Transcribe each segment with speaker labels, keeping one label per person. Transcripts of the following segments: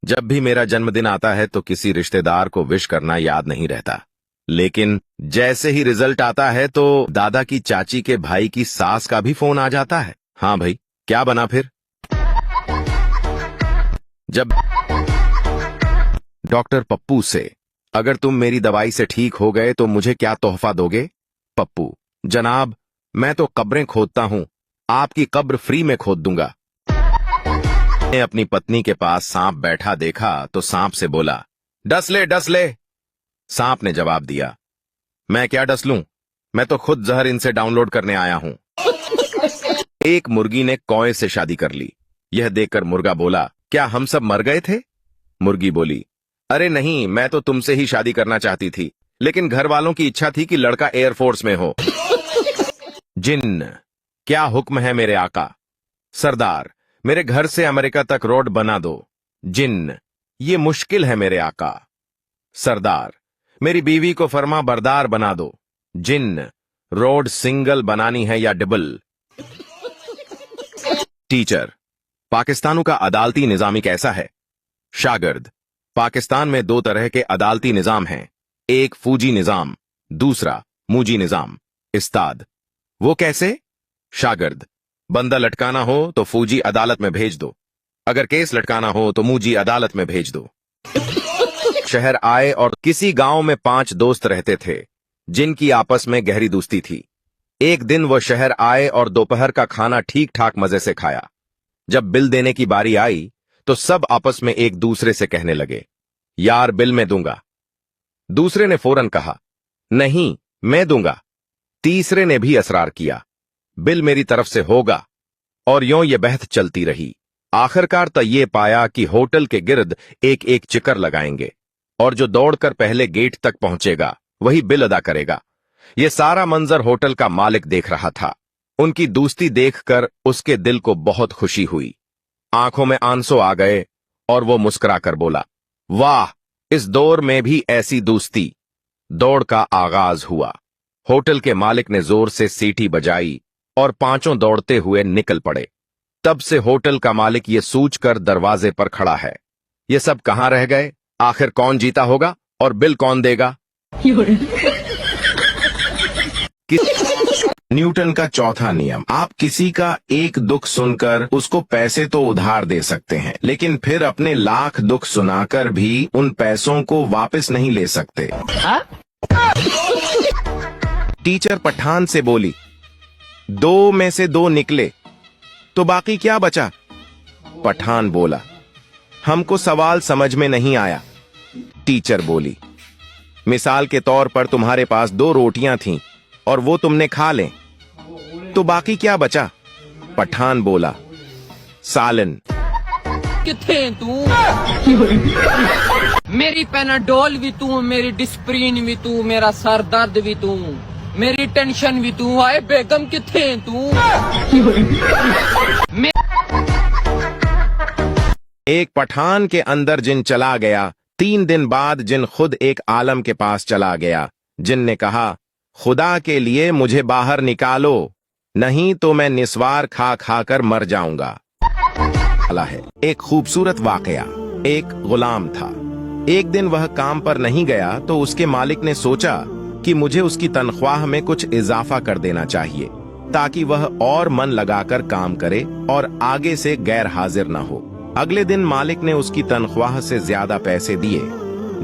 Speaker 1: जब भी मेरा जन्मदिन आता है तो किसी रिश्तेदार को विश करना याद नहीं रहता, लेकिन जैसे ही रिजल्ट आता है तो दादा की चाची के भाई की सास का भी फोन आ जाता है। हाँ भाई, क्या बना फिर? जब डॉक्टर पप्पू से, अगर तुम मेरी दवाई से ठीक हो गए तो मुझे क्या तोहफा दोगे? पप्पू, जनाब, मैं तो कब्रें खोदता हूं, आपकी कब्र फ्री में खोद दूंगा। ने अपनी पत्नी के पास सांप बैठा देखा तो सांप से बोला, डस ले डस ले। सांप ने जवाब दिया, मैं क्या डस लूं, मैं तो खुद जहर इनसे डाउनलोड करने आया हूं। एक मुर्गी ने कौए से शादी कर ली। यह देखकर मुर्गा बोला, क्या हम सब मर गए थे? मुर्गी बोली, अरे नहीं, मैं तो तुमसे ही शादी करना चाहती थी, लेकिन घर वालों की इच्छा थी कि लड़का एयरफोर्स में हो। जिन्न, क्या हुक्म है मेरे आका? सरदार, मेरे घर से अमेरिका तक रोड बना दो। जिन्न, ये मुश्किल है मेरे आका। सरदार, मेरी बीवी को फर्मा बरदार बना दो। जिन्न, रोड सिंगल बनानी है या डबल? टीचर, पाकिस्तानों का अदालती निजामी कैसा है? शागिर्द, पाकिस्तान में दो तरह के अदालती निजाम हैं, एक फौजी निजाम, दूसरा मूजी निजाम। उस्ताद, वो कैसे? शागिर्द, बंदा लटकाना हो तो फौजी अदालत में भेज दो, अगर केस लटकाना हो तो मूजी अदालत में भेज दो। शहर आए और किसी गांव में 5 दोस्त रहते थे जिनकी आपस में गहरी दोस्ती थी। एक दिन वह शहर आए और दोपहर का खाना ठीक ठाक मजे से खाया। जब बिल देने की बारी आई तो सब आपस में एक दूसरे से कहने लगे, यार बिल मैं दूंगा। दूसरे ने फौरन कहा, नहीं मैं दूंगा। तीसरे ने भी असरार किया, बिल मेरी तरफ से होगा। और यों ये बहस चलती रही। आखिरकार तो ये पाया कि होटल के गिर्द एक एक चिकर लगाएंगे और जो दौड़कर पहले गेट तक पहुंचेगा वही बिल अदा करेगा। ये सारा मंजर होटल का मालिक देख रहा था। उनकी दोस्ती देखकर उसके दिल को बहुत खुशी हुई, आंखों में आंसू आ गए और वो मुस्कुराकर बोला, वाह, इस दौर में भी ऐसी दोस्ती। दौड़ का आगाज हुआ। होटल के मालिक ने जोर से सीटी बजाई और 5 दौड़ते हुए निकल पड़े। तब से होटल का मालिक ये सोचकर दरवाजे पर खड़ा है, ये सब कहां रह गए? आखिर कौन जीता होगा और बिल कौन देगा? न्यूटन का चौथा नियम, आप किसी का एक दुख सुनकर उसको पैसे तो उधार दे सकते हैं, लेकिन फिर अपने लाख दुख सुनाकर भी उन पैसों को वापस नहीं ले सकते। टीचर पठान से बोली, 2 में से 2 निकले तो बाकी क्या बचा? पठान बोला, हमको सवाल समझ में नहीं आया। टीचर बोली, मिसाल के तौर पर तुम्हारे पास 2 रोटियां थीं और वो तुमने खा लें, तो बाकी क्या बचा? पठान बोला, सालन।
Speaker 2: किथे तू? मेरी पेनाडोल भी तू, मेरी डिस्प्रीन भी तू, मेरा सर दर्द भी तू, मेरी टेंशन भी तू। आए बेगम किथे तू?
Speaker 1: एक पठान के अंदर जिन चला गया। 3 दिन बाद जिन खुद एक आलम के पास चला गया। जिन ने कहा, खुदा के लिए मुझे बाहर निकालो, नहीं तो मैं निस्वार खा खा कर मर जाऊंगा। है एक खूबसूरत वाकया। एक गुलाम था। एक दिन वह काम पर नहीं गया तो उसके मालिक ने सोचा कि मुझे उसकी तनख्वाह में कुछ इजाफा कर देना चाहिए ताकि वह और मन लगाकर काम करे और आगे से गैर हाजिर न हो। अगले दिन मालिक ने उसकी तनख्वाह से ज्यादा पैसे दिए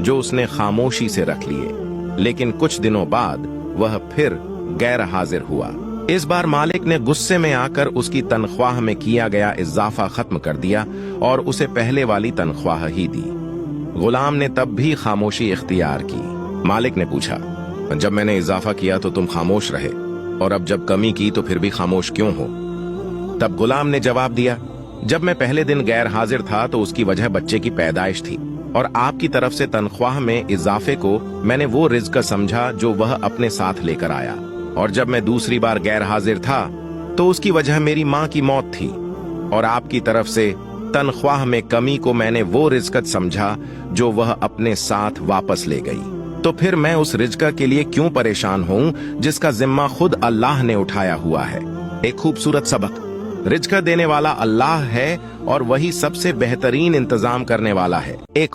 Speaker 1: जो उसने खामोशी से रख लिए, लेकिन कुछ दिनों बाद वह फिर गैर हाजिर हुआ। इस बार मालिक ने गुस्से में आकर उसकी तनख्वाह में किया गया इजाफा खत्म कर दिया और उसे पहले वाली तनख्वाह ही दी। गुलाम ने तब भी खामोशी इख्तियार की। मालिक ने पूछा, जब मैंने इजाफा किया तो तुम खामोश रहे और अब जब कमी की तो फिर भी खामोश क्यों हो? तब गुलाम ने जवाब दिया, जब मैं पहले दिन गैर हाजिर था तो उसकी वजह बच्चे की पैदाइश थी और आपकी तरफ से तनख्वाह में इजाफे को मैंने वो रिज्क समझा जो वह अपने साथ लेकर आया, और जब मैं दूसरी बार गैर हाजिर था तो उसकी वजह मेरी माँ की मौत थी और आपकी तरफ से तनख्वाह में कमी को मैंने वो रिज्क समझा जो वह अपने साथ वापस ले गई। तो फिर मैं उस रिज्क के लिए क्यों परेशान हूँ जिसका जिम्मा खुद अल्लाह ने उठाया हुआ है। एक खूबसूरत सबक। रिज्क देने वाला अल्लाह है और वही सबसे बेहतरीन इंतजाम करने वाला है। एक